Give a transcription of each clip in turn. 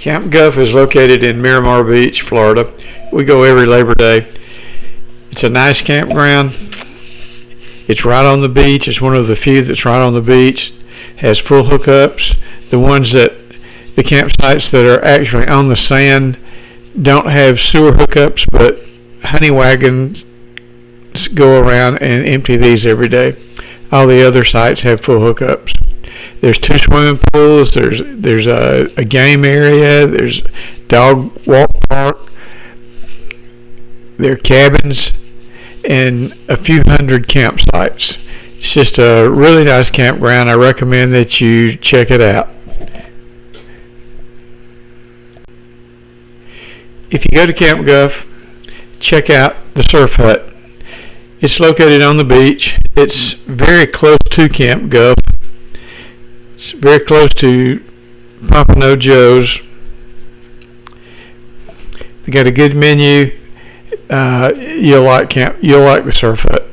Camp Guff is located in Miramar Beach, Florida. We go every Labor Day. It's a nice campground. It's right on the beach. It's one of the few that's right on the beach. Has full hookups. The campsites that are actually on the sand don't have sewer hookups, but honey wagons go around and empty these every day. All the other sites have full hookups. There's 2 swimming pools. There's a game area. There's dog walk park. There are cabins and a few hundred campsites. It's just a really nice campground. I recommend that you check it out. If you go to Camp Guff, check out the Surf Hut. It's located on the beach. It's very close to Camp Guff. It's very close to Pompano Joe's. They got a good menu. You'll like the Surf Hut.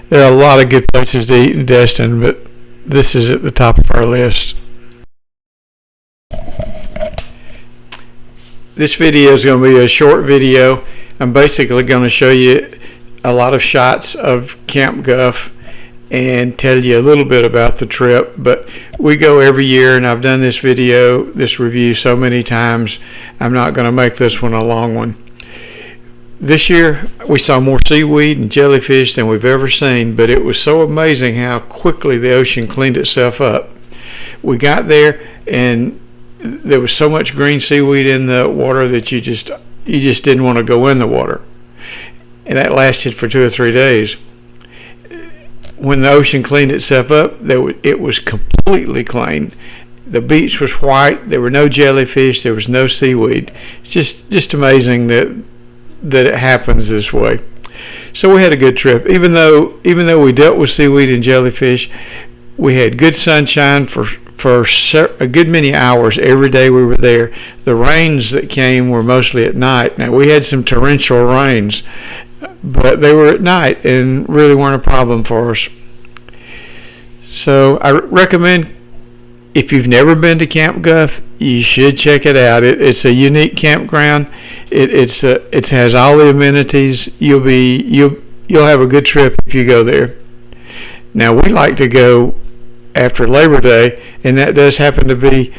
There are a lot of good places to eat in Destin, but this is at the top of our list. This video is going to be a short video. I'm basically going to show you a lot of shots of Camp Guff and tell you a little bit about the trip. But we go every year, and I've done this review so many times, I'm not going to make this one a long one. This year we saw more seaweed and jellyfish than we've ever seen, but it was so amazing how quickly the ocean cleaned itself up. We got there and there was so much green seaweed in the water that you just didn't want to go in the water. And that lasted for 2 or 3 days. When the ocean cleaned itself up, it was completely clean. The beach was white. There were no jellyfish. There was no seaweed. It's just amazing that it happens this way. So we had a good trip. Even though we dealt with seaweed and jellyfish, we had good sunshine for a good many hours every day we were there. The rains that came were mostly at night. Now, we had some torrential rains, but they were at night and really weren't a problem for us. So I recommend, if you've never been to Camp Guff, you should check it out. It's a unique campground. It has all the amenities. You'll have a good trip if you go there. Now, we like to go after Labor Day, and that does happen to be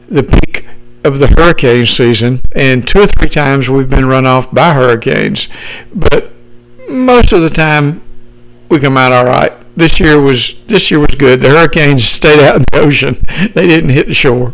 the peak of the hurricane season, and 2 or 3 times we've been run off by hurricanes, but most of the time we come out all right. This year was good. The hurricanes stayed out in the ocean. They didn't hit the shore.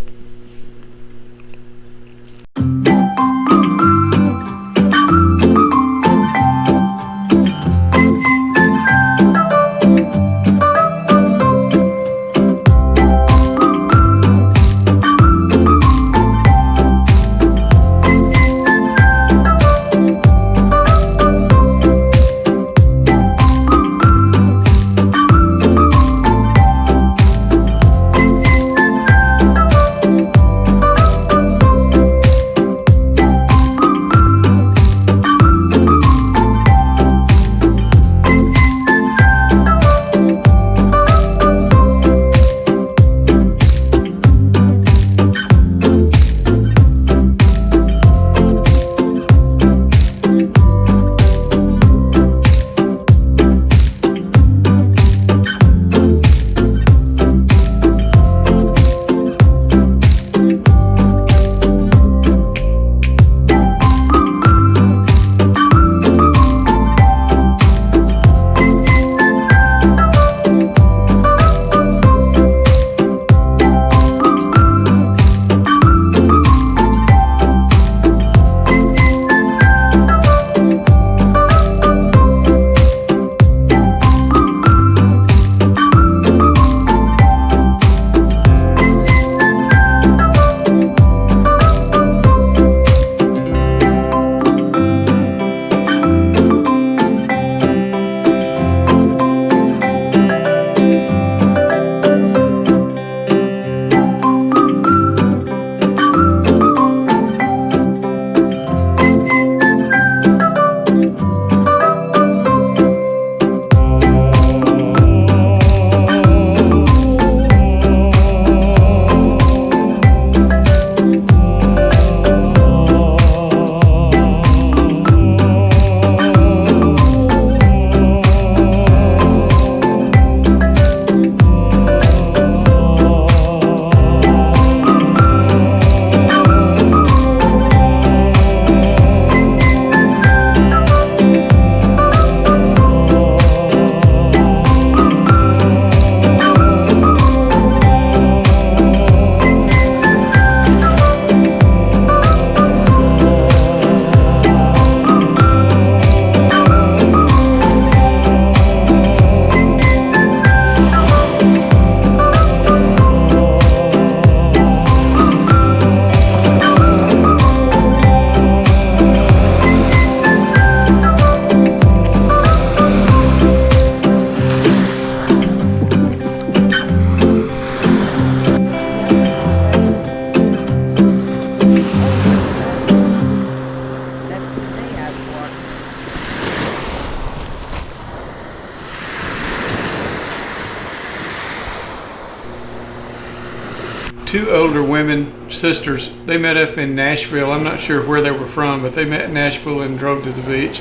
two older women, sisters. They met up in Nashville. I'm not sure where they were from, but they met in Nashville and drove to the beach.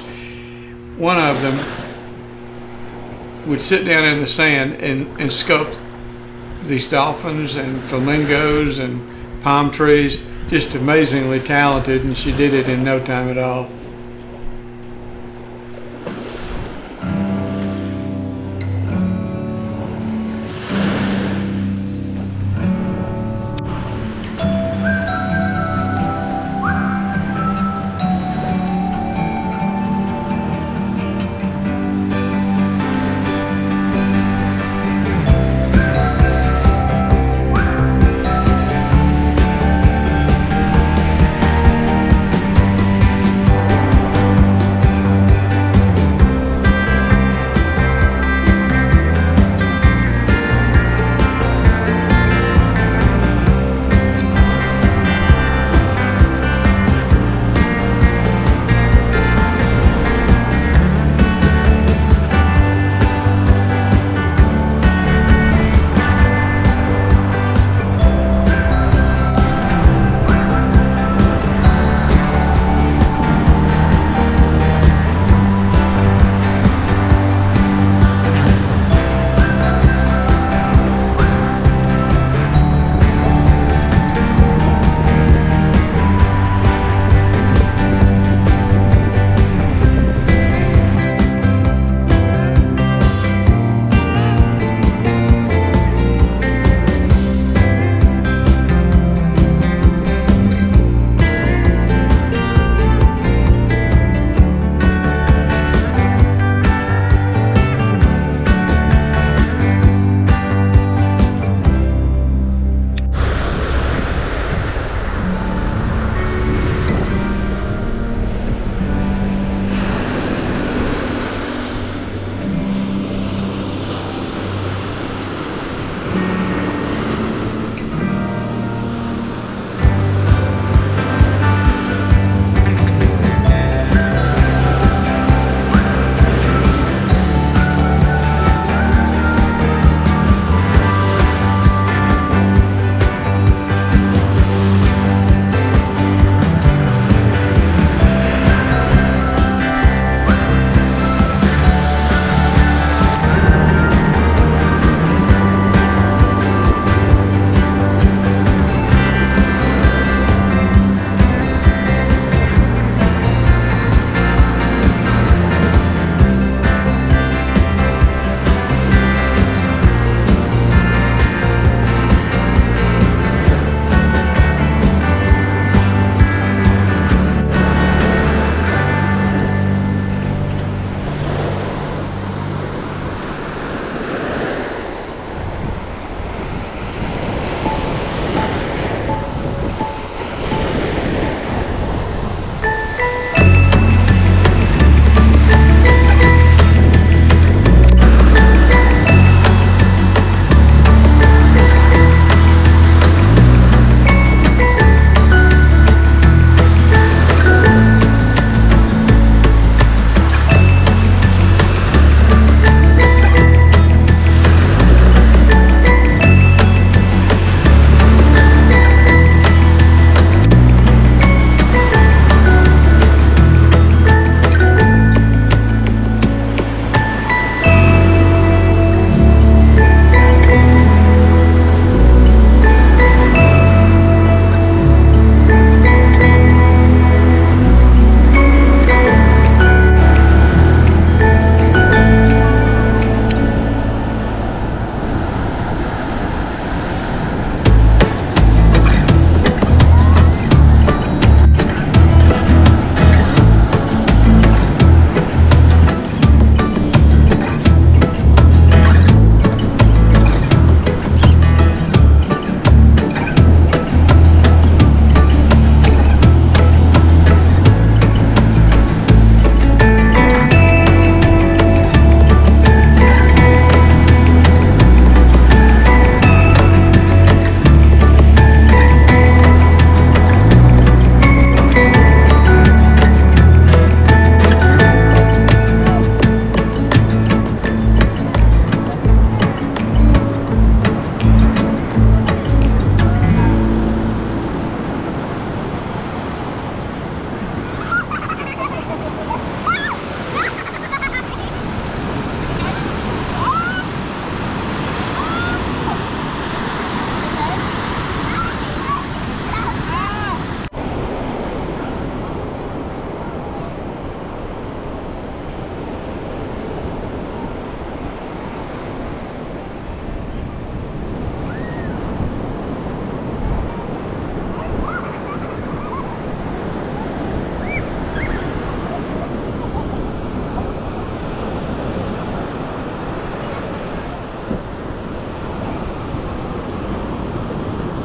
One of them would sit down in the sand and scope these dolphins and flamingos and palm trees. Just amazingly talented, and she did it in no time at all.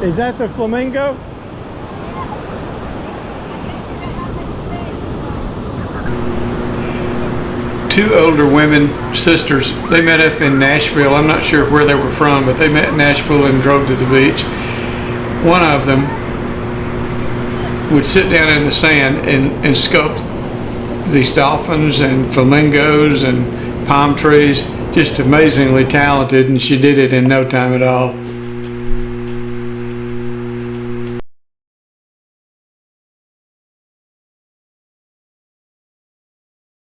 Is that the flamingo? Two older women, sisters, they met up in Nashville. I'm not sure where they were from, but they met in Nashville and drove to the beach. One of them would sit down in the sand and sculpt these dolphins and flamingos and palm trees. Just amazingly talented, and she did it in no time at all.